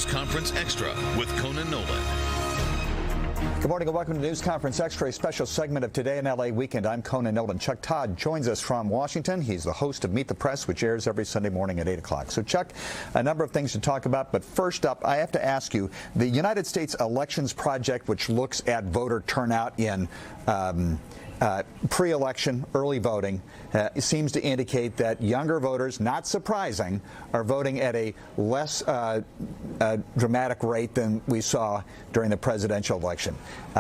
News Conference Extra with Conan Nolan. Good morning and welcome to News Conference Extra, a special segment of Today in LA Weekend. I'm Conan Nolan. Chuck Todd joins us from Washington. He's the host of Meet the Press, which airs every Sunday morning at 8 o'clock. So, Chuck, a number of things to talk about. But first up, I have to ask you, the United States Elections Project, which looks at voter turnout in pre-election early voting, seems to indicate that younger voters, not surprising, are voting at a less dramatic rate than we saw during the presidential election.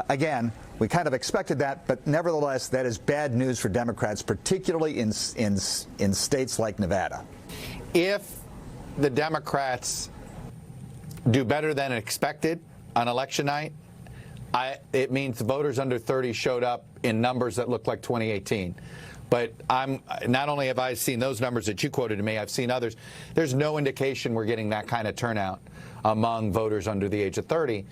Again, we kind of expected that, but nevertheless, that is bad news for Democrats, particularly in states like Nevada. If the Democrats do better than expected on election night, it means voters under 30 showed up in numbers that look like 2018. But not only have I seen those numbers that you quoted to me, I've seen others. There's no indication we're getting that kind of turnout among voters under the age of 30.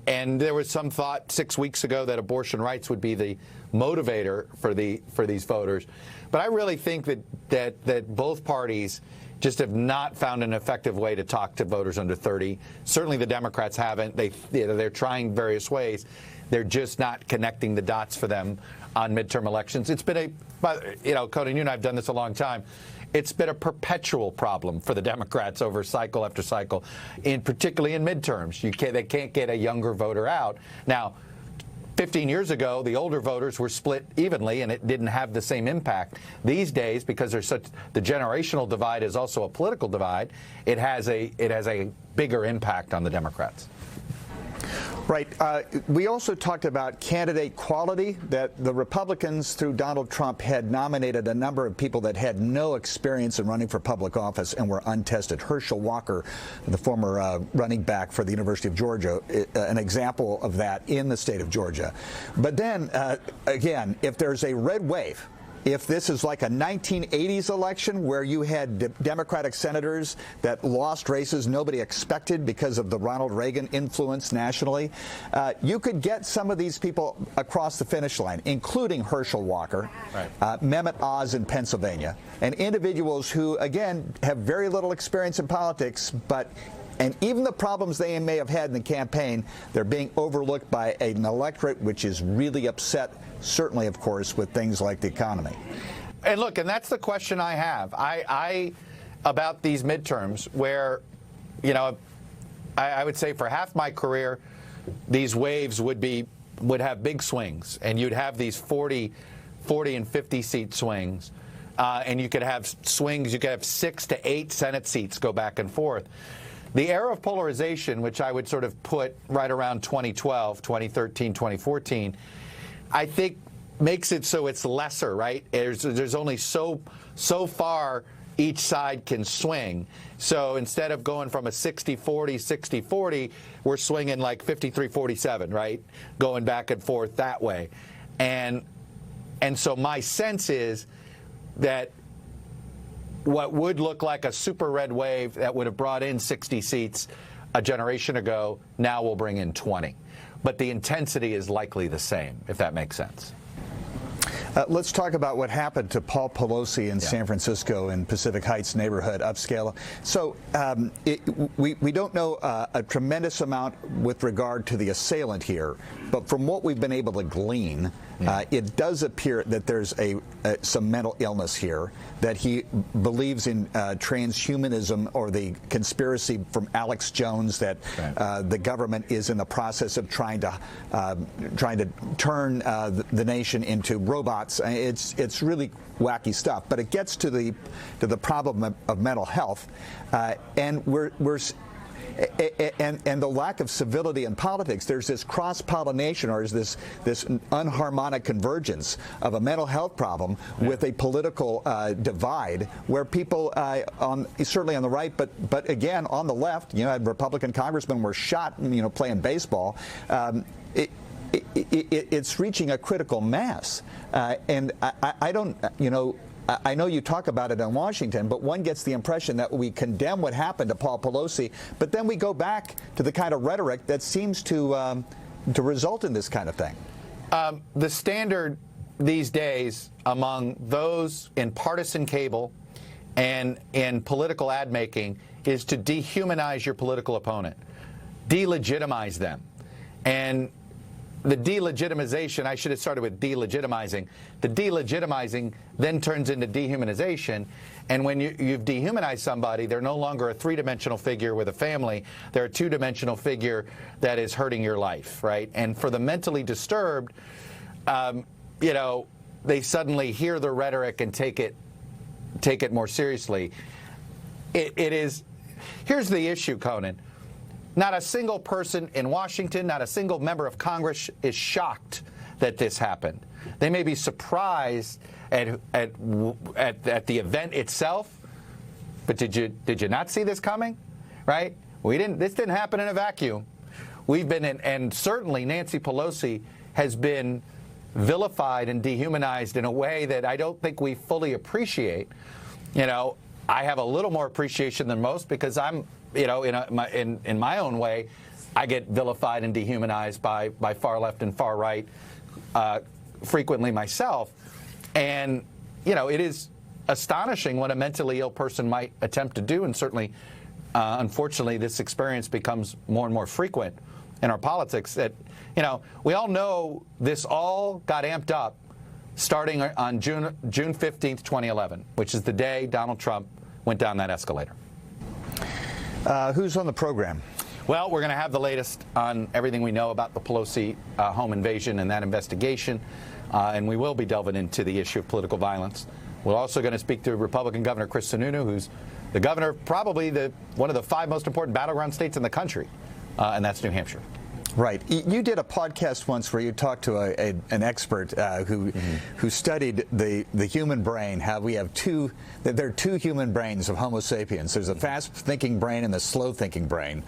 And there was some thought 6 weeks ago that abortion rights would be the motivator for these voters. But I really think that both parties just have not found an effective way to talk to voters under 30. Certainly the Democrats haven't. They're trying various ways. They're just not connecting the dots for them on midterm elections. It's been Conan, you and I have done this a long time. It's been a perpetual problem for the Democrats over cycle after cycle, particularly in midterms. They can't get a younger voter out. Now, 15 years ago, the older voters were split evenly, and it didn't have the same impact. These days, because the generational divide is also a political divide, it has a bigger impact on the Democrats. Right. We also talked about candidate quality, that the Republicans, through Donald Trump, had nominated a number of people that had no experience in running for public office and were untested. Herschel Walker, the former running back for the University of Georgia, an example of that in the state of Georgia. But then, again, if there's a red wave, if this is like a 1980s election where you had Democratic senators that lost races nobody expected because of the Ronald Reagan influence nationally, you could get some of these people across the finish line, including Herschel Walker, right, Mehmet Oz in Pennsylvania, and individuals who, again, have very little experience in politics, and even the problems they may have had in the campaign, they're being overlooked by an electorate which is really upset, certainly, of course, with things like the economy. And look, and that's the question I have. About these midterms, where, I would say for half my career, these waves would have big swings, and you'd have these 40 and 50 seat swings, and you could have swings. You could have 6 to 8 Senate seats go back and forth. The era of polarization, which I would sort of put right around 2012, 2013, 2014, I think makes it so it's lesser, right? There's only so far each side can swing. So instead of going from a 60-40, 60-40, we're swinging like 53-47, right? Going back and forth that way. And so my sense is that what would look like a super red wave that would have brought in 60 seats a generation ago now will bring in 20. But the intensity is likely the same, if that makes sense. Let's talk about what happened to Paul Pelosi in San Francisco in Pacific Heights neighborhood, upscale. So we don't know a tremendous amount with regard to the assailant here, but from what we've been able to glean, it does appear that there's some mental illness here, that he believes in transhumanism or the conspiracy from Alex Jones that the government is in the process of trying to turn the nation into robots. It's really wacky stuff, but it gets to the problem of mental health, and and the lack of civility in politics. There's this cross-pollination, or is this unharmonic convergence of a mental health problem with a political divide, where people, certainly on the right, but again on the left, Republican congressmen were shot, playing baseball. It's reaching a critical mass, and I don't, I know you talk about it in Washington, but one gets the impression that we condemn what happened to Paul Pelosi, but then we go back to the kind of rhetoric that seems to result in this kind of thing. The standard these days among those in partisan cable and in political ad making is to dehumanize your political opponent, delegitimize them. And the delegitimization, I should have started with delegitimizing. The delegitimizing then turns into dehumanization. And when you've dehumanized somebody, they're no longer a three-dimensional figure with a family. They're a two-dimensional figure that is hurting your life, right? And for the mentally disturbed, you know, they suddenly hear the rhetoric and take it more seriously. It is. Here's the issue, Conan. Not a single person in Washington, not a single member of Congress is shocked that this happened. They may be surprised at the event itself, but did you not see this coming? Right? This didn't happen in a vacuum. We've been and certainly Nancy Pelosi has been vilified and dehumanized in a way that I don't think we fully appreciate. You know, I have a little more appreciation than most because I'm, you know, in my own way, I get vilified and dehumanized by far left and far right frequently myself. And, you know, it is astonishing what a mentally ill person might attempt to do. And certainly, unfortunately, this experience becomes more and more frequent in our politics. That, you know, we all know this all got amped up starting on June 15th, 2011, which is the day Donald Trump went down that escalator. Who's on the program? Well, we're going to have the latest on everything we know about the Pelosi home invasion and that investigation, and we will be delving into the issue of political violence. We're also going to speak to Republican Governor Chris Sununu, who's the governor of probably one of the 5 most important battleground states in the country, and that's New Hampshire. Right. You did a podcast once where you talked to an expert who studied the human brain, how we have there are two human brains of Homo sapiens. There's a fast-thinking brain and the slow-thinking brain.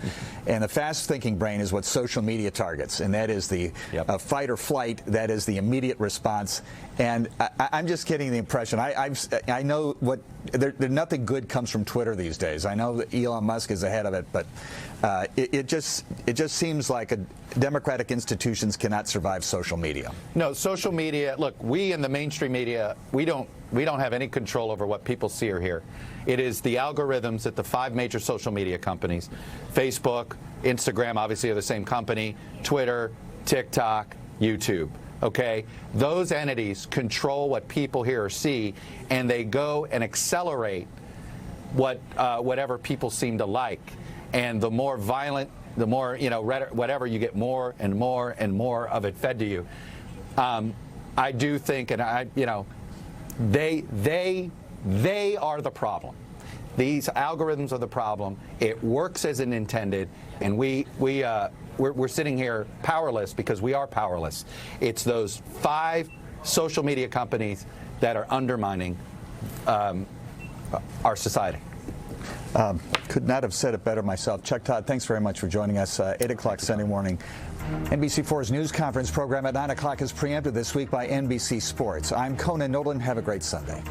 And the fast-thinking brain is what social media targets, and that is the fight or flight. That is the immediate response. And I'm just getting the impression, I know nothing good comes from Twitter these days. I know that Elon Musk is ahead of it, but it just seems like democratic institutions cannot survive social media. No, social media. Look, we in the mainstream media, we don't have any control over what people see or hear. It is the algorithms at the 5 major social media companies: Facebook, Instagram, obviously are the same company, Twitter, TikTok, YouTube. Okay, those entities control what people hear or see, and they go and accelerate whatever people seem to like. And the more violent, the more, you know, whatever, you get more and more and more of it fed to you. I do think, and you know, they are the problem. These algorithms are the problem. It works as intended, and we're sitting here powerless because we are powerless. It's those 5 social media companies that are undermining our society. Could not have said it better myself. Chuck Todd, thanks very much for joining us. 8 o'clock Sunday morning. NBC4's news conference program at 9 o'clock is preempted this week by NBC Sports. I'm Conan Nolan. Have a great Sunday.